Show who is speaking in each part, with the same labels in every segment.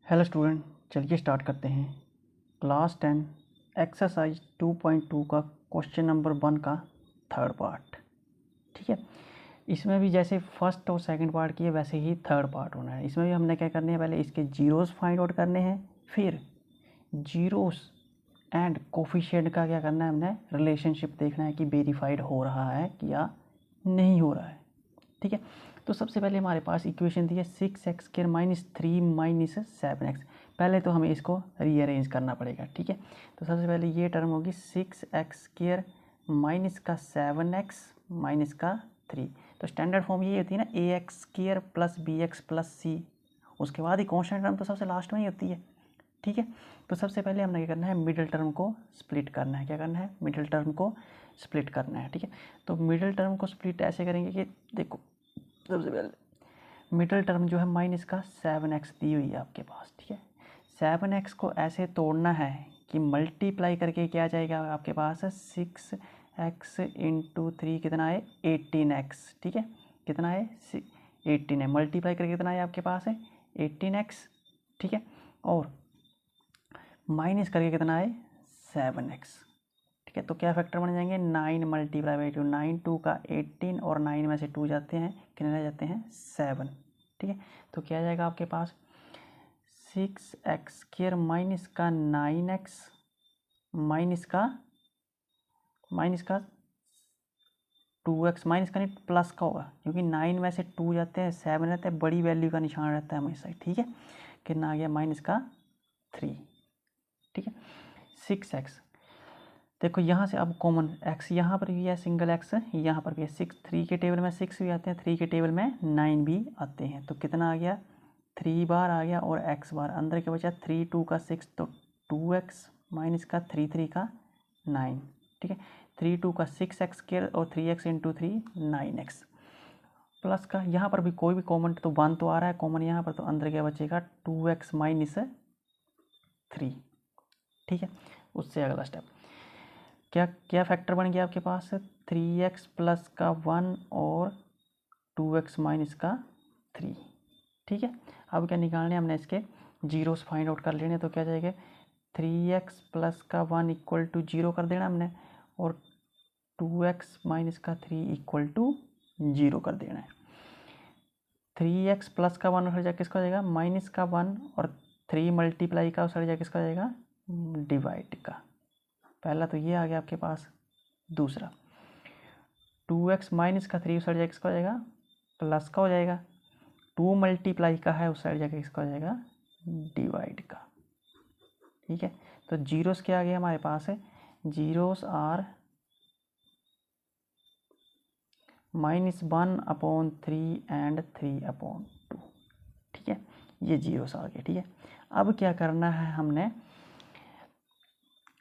Speaker 1: Hello student, चलिए start करते हैं। क्लास 10 एक्सरसाइज 2.2 का क्वेश्चन नंबर 1 का थर्ड पार्ट। ठीक है, इसमें भी जैसे फर्स्ट और सेकंड पार्ट किए वैसे ही थर्ड पार्ट होना है। इसमें भी हमने क्या करने हैं, पहले इसके जीरोस फाइंड आउट करने हैं, फिर जीरोस एंड कोफिशिएंट का क्या करना है, हमने रिलेशनशिप देखना है कि वेरीफाइड हो रहा है या नहीं हो रहा है। ठीक है, तो सबसे पहले हमारे पास इक्वेशन दी है 6x² -3 - 7x। पहले तो हमें इसको रीअरेंज करना पड़ेगा। ठीक है, तो सबसे पहले ये टर्म होगी 6x² -7x -3। तो स्टैंडर्ड फॉर्म ये होती है ना, ax² + bx + c। उसके बाद ही कॉन्स्टेंट टर्म तो सबसे लास्ट में ही होती है। ठीक है, तो सबसे पहले हमने क्या करना है, मिडिल टर्म को स्प्लिट करना है। क्या करना है, मिडिल टर्म को स्प्लिट करना है। ठीक है, तो मिडिल टर्म को स्प्लिट ऐसे करेंगे कि देखो, सबसे पहले मिडिल टर्म जो है माइनस का 7x दी हुई है आपके पास। ठीक है, 7x को ऐसे तोड़ना है कि मल्टीप्लाई करके क्या जाएगा आपके पास 6x × 3 कितना है 18x। ठीक है, कितना है 18 है, मल्टीप्लाई करके कितना है आपके पास है 18x। ठीक है, और माइनस करके कितना है 7x। ठीक है, तो क्या फैक्टर बन जाएंगे 9 × 2 9 2 का 18 और 9 में से 2 जाते हैं, कितने रह जाते हैं 7। ठीक है, तो क्या जाएगा आपके पास 6x² माइनस का 9x माइनस का 2x, माइनस का नहीं प्लस का होगा, क्योंकि 9 में से 2 जाते हैं 7 रहता है, बड़ी वैल्यू का निशान रहता है हमेशा। ठीक है, कितना आ गया -3। ठीक है, 6x, देखो यहाँ से अब कॉमन x यहाँ पर भी है, सिंगल x यहाँ पर भी है। 6 3 के टेबल में 6 भी आते हैं, 3 के टेबल में 9 भी आते हैं। तो कितना आ गया 3 बार आ गया और x बार अंदर के बचा 3 2 का 6, तो 2x माइनस का 3 3 का 9। ठीक है, 3 2 का 6x² और 3x × 3 9x प्लस का यहाँ पर भी कोई भी कॉमन तो 1 तो आ रहा है कॉमन यहाँ पर, तो अंदर क्या बचेगा 2x - 3। ठीक है, उससे अगला स्टेप क्या क्या फैक्टर बन गया आपके पास 3x प्लस का 1 और 2x माइनस का 3। ठीक है, अब क्या निकालने हमने इसके जीरोस फाइंड आउट कर लेने। तो क्या जाएगा 3x प्लस का 1 = 0 कर देना हमने, और 2x माइनस का 3 = 0 कर देना है। 3x प्लस का 1 उधर जाके किसका हो जाएगा माइनस का 1, और 3 मल्टीप्लाई का उधर जाके किसका हो जाएगा डिवाइड का। पहला तो ये आ गया आपके पास। दूसरा 2x माइनस का 3 उस साइड जाके किसका हो जाएगा प्लस का हो जाएगा, 2 मल्टीप्लाई का है उस साइड जाके किसका हो जाएगा डिवाइड का। ठीक है, तो जीरोस क्या आ गया हमारे पास है, जीरोस आर -1/3 एंड 3/2। ठीक है, ये जीरोस आ गए। ठीक है, अब क्या करना है, हमने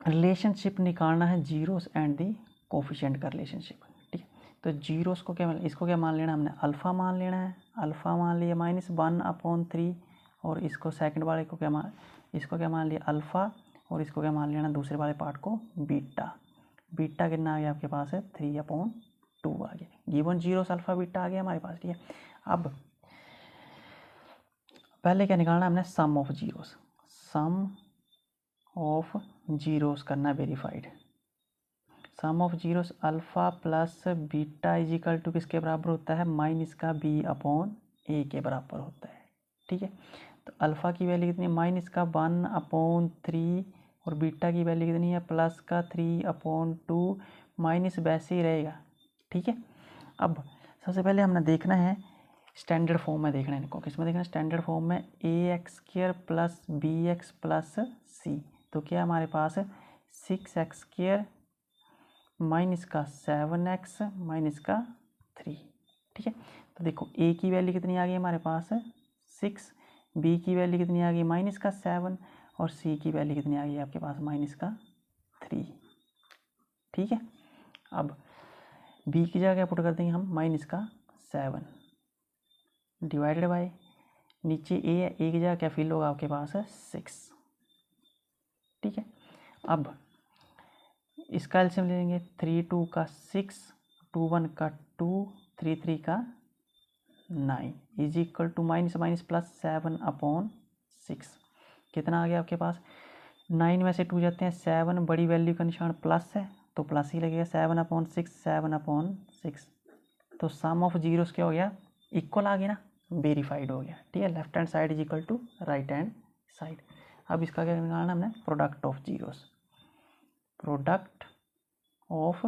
Speaker 1: रिलेशनशिप निकालना है जीरोस एंड दी कोफिशिएंट का रिलेशनशिप। ठीक है, तो जीरोस को क्या, इसको क्या मान लेना हमने अल्फ़ा मान लेना है। अल्फ़ा मान लिया -1/3, और इसको सेकंड वाले को क्या मान लिया अल्फ़ा, और इसको क्या मान लेना दूसरे वाले पार्ट को बीटा। बीटा कितना आ गया आपके पास है 3/2 आ गया। गिवन जीरोस अल्फ़ा बीटा आ गया हमारे पास। ठीक है, अब पहले क्या निकालना हमने sum of zeros, sum of zeros करना verified. Sum of zeros alpha plus beta = किसके बराबर होता है -b/a के बराबर होता है। ठीक है, तो अल्फ़ा की वैल्यू कितनी है -1/3, और बीटा की वैल्यू कितनी है +3/2, माइनस वैसे ही रहेगा। ठीक है, अब सबसे पहले हमने देखना है स्टैंडर्ड फॉर्म में, देखना है इनको किस में देखना है स्टैंडर्ड फॉर्म में, ax² + bx + c। तो क्या हमारे पास 6x² माइनस का 7x माइनस का 3। ठीक है, तो देखो a की वैल्यू कितनी आ गई हमारे पास 6, b की वैल्यू कितनी आ गई -7, और c की वैल्यू कितनी आ गई आपके पास -3। ठीक है, अब b की जगह पुट कर देंगे हम -7 डिवाइडेड बाय, नीचे a की जगह क्या फिल होगा आपके पास 6। ठीक है, अब इसका एलसीएम ले लेंगे, 3 2 का 6, 2 1 का 2, 3 3 का 9 = -+ 7/6। कितना आ गया आपके पास, 9 में से 2 जाते हैं 7, बड़ी वैल्यू का निशान प्लस है तो प्लस ही लगेगा, 7/6 7/6। तो सम ऑफ जीरोस क्या हो गया, इक्वल आ गया ना, वेरीफाइड हो गया। ठीक है, left hand side is equal to right hand side. अब इसका क्या निकालना हमने, product of zeros, product of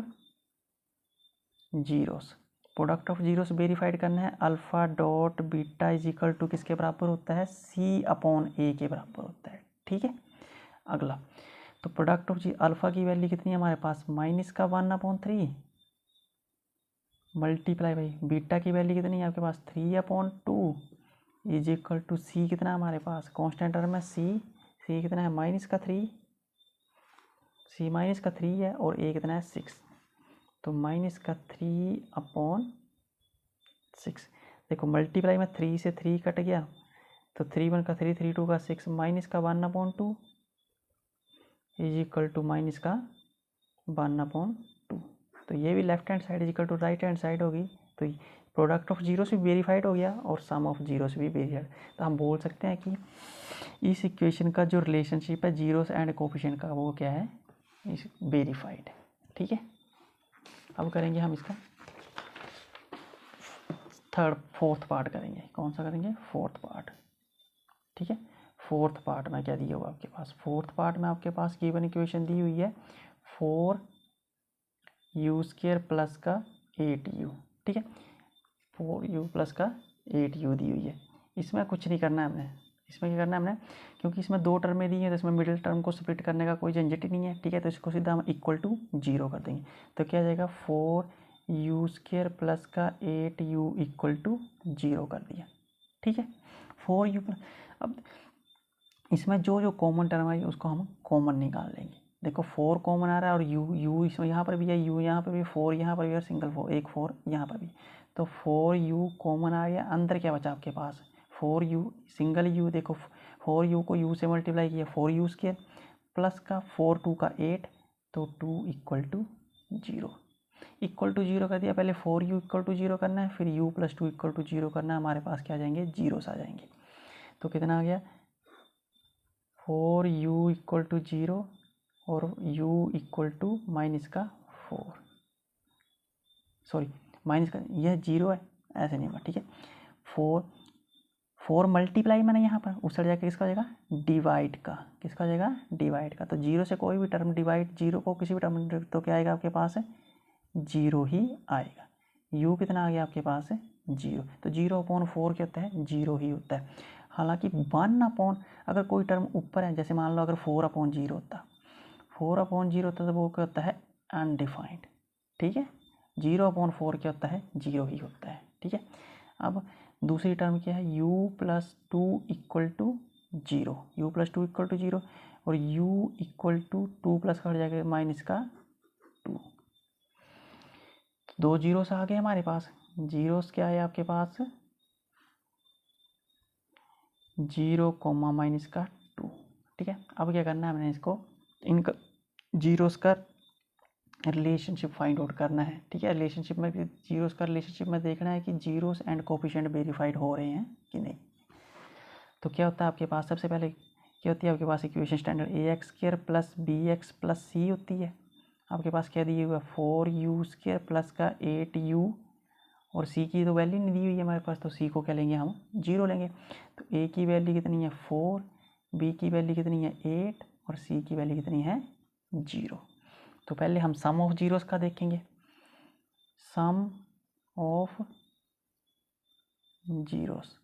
Speaker 1: zeros, product of zeros verified करना है। Alpha dot beta is equal to किसके बराबर होता है, C/A के बराबर होता है। ठीक है, अगला तो प्रोडक्ट ऑफ जी अल्फा की वैल्यू कितनी है हमारे पास, -1/3 मल्टीप्लाई बाई बीटा की वैल्यू कितनी है आपके पास, 3/2 इज इक्वल टू सी कितना हमारे पास, कॉन्स्टेंट टर्म है सी कितना है -3, C-3 है और A कितना है 6, तो -3/6। देखो मल्टीप्लाई में 3 से 3 कट गया तो 3 1 का 3 3 2 का 6 -1/2 इज इक्वल टू -1/2। तो ये भी left hand side is equal to right hand side होगी। तो प्रोडक्ट ऑफ जीरो से भी वेरीफाइड हो गया और सम ऑफ जीरो से भी वेरीफाइड। तो हम बोल सकते हैं कि इस इक्वेशन का जो रिलेशनशिप है जीरोस एंड कोफिशिएंट का वो क्या है, इस वेरीफाइड है। ठीक है, अब करेंगे हम इसका फोर्थ पार्ट करेंगे। कौन सा करेंगे, फोर्थ पार्ट। ठीक है, फोर्थ पार्ट में क्या दिया हुआ आपके पास, फोर्थ पार्ट में आपके पास गिवन इक्वेशन दी हुई है 4u² प्लस का 8u। ठीक है, 4u प्लस का 8u दी हुई है। इसमें कुछ नहीं करना है हमने, इसमें क्या करना है हमने, क्योंकि इसमें 2 टर्में दी हैं तो इसमें मिडिल टर्म को स्प्लिट करने का कोई झंझट ही नहीं है। ठीक है, तो इसको सीधा हम इक्वल टू 0 कर देंगे। तो क्या जाएगा, 4u² प्लस का 8u इक्वल टू 0 कर दिया। ठीक है, 4u। अब इसमें जो कॉमन टर्म है उसको हम कॉमन निकाल लेंगे। देखो 4 कॉमन आ रहा है और u इसमें यहाँ पर भी है, u यहाँ पर भी, 4 यहाँ पर भी और सिंगल 4 एक 4 यहाँ पर भी, तो 4u कॉमन आ गया। अंदर क्या बचा आपके पास, 4u सिंगल u। देखो 4u को u से मल्टीप्लाई किया 4u² प्लस का 4 2 का 8, तो 2 इक्वल टू 0, इक्वल टू 0 कर दिया। पहले 4u इक्वल टू 0 करना है, फिर u प्लस 2 इक्वल टू 0 करना है। हमारे पास क्या आ जाएंगे, जीरोस आ जाएंगे। तो कितना आ गया, 4u इक्वल टू 0 और u equal to -4, sorry minus का, यह 0 है ऐसे नहीं हुआ। ठीक है, 4 मल्टीप्लाई मैंने यहाँ पर उस साइड जाके किसका हो जाएगा, डिवाइड का, किसका हो जाएगा, डिवाइड का। तो 0 से कोई भी टर्म डिवाइड, 0 को किसी भी टर्म तो क्या आएगा आपके पास है, 0 ही आएगा। u कितना आ गया आपके पास है 0, तो 0/4 क्या होता है, 0 ही होता है। हालांकि 1/, अगर कोई टर्म ऊपर है, जैसे मान लो अगर 4/0 होता, 4/0 होता तो वो क्या होता है, अनडिफाइंड। ठीक है, 0/4 क्या होता है, 0 ही होता है। ठीक है, अब दूसरी टर्म क्या है, u plus 2 equal to 0, u plus 2 equal to 0 और u इक्वल टू 2 प्लस का हो जाएगा -2। 2 जीरोस आ गए हमारे पास। जीरोस क्या है आपके पास, 0, -2। ठीक है, अब क्या करना है हमने, इसको इनका जीरोस का रिलेशनशिप फाइंड आउट करना है। ठीक है, रिलेशनशिप में जीरोस का रिलेशनशिप में देखना है कि जीरोस एंड कोफिशिएंट वेरीफाइड हो रहे हैं कि नहीं। तो क्या होता है आपके पास, सबसे पहले क्या होती है आपके पास equation standard, ax² plus bx plus c होती है। आपके पास क्या दी हुआ है, 4u² प्लस का 8u और c की तो वैल्यू नहीं दी हुई है हमारे पास, तो c को क्या लेंगे हम, 0 लेंगे। तो a की वैल्यू कितनी है 4, b की वैल्यू कितनी है 8 और c की वैल्यू कितनी है 0। तो पहले हम सम ऑफ जीरोस का देखेंगे। Sum of zeros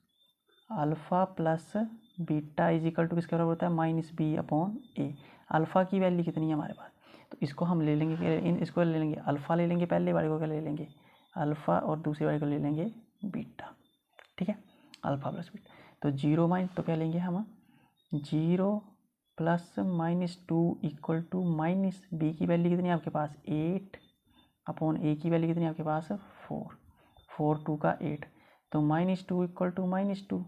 Speaker 1: alpha plus beta is equal to किसके बराबर होता है, -b/a। अल्फ़ा की वैल्यू कितनी है हमारे पास, तो इसको हम ले लेंगे, इसको ले लेंगे अल्फ़ा ले लेंगे, पहले वाले को क्या ले लेंगे अल्फ़ा और दूसरे वाले को ले लेंगे बीटा। ठीक है, अल्फ़ा प्लस बीटा, तो 0 तो क्या लेंगे हम 0 प्लस -2 इक्वल टू -b की वैल्यू कितनी है आपके पास 8/a की वैल्यू कितनी है आपके पास 4, 4 2 का 8, तो -2 इक्वल टू -2,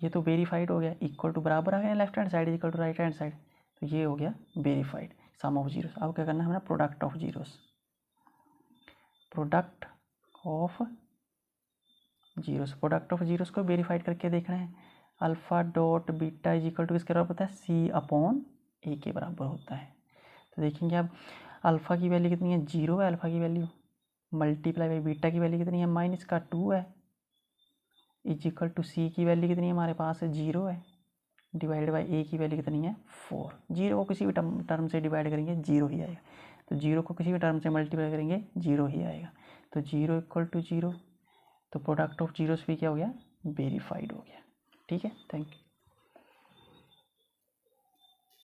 Speaker 1: ये तो वेरीफाइड हो गया, इक्वल टू बराबर आ गया, left hand side equal to right hand side, तो ये हो गया वेरीफाइड सम ऑफ जीरोस। अब क्या करना है हमें, product of zeros, product of zeros, product of zeros को वेरीफाइड करके देखना है। Alpha dot beta is equal to किसके बराबर होता है, सी अपॉन ए के बराबर होता है। तो देखेंगे अब अल्फ़ा की वैल्यू कितनी है, 0 है अल्फ़ा की वैल्यू, मल्टीप्लाई बाई बीटा की वैल्यू कितनी है, -2 है, इज इक्वल टू सी की वैल्यू कितनी है हमारे पास, 0 है, डिवाइड बाई ए की वैल्यू कितनी है, 4। 0 को किसी भी टर्म से डिवाइड करेंगे 0 ही आएगा, तो 0 को किसी भी टर्म से मल्टीप्लाई करेंगे 0 ही आएगा, तो 0 इक्वल टू 0, तो प्रोडक्ट ऑफ जीरोस भी क्या हो गया, वेरीफाइड हो गया। ठीक है, थैंक यू।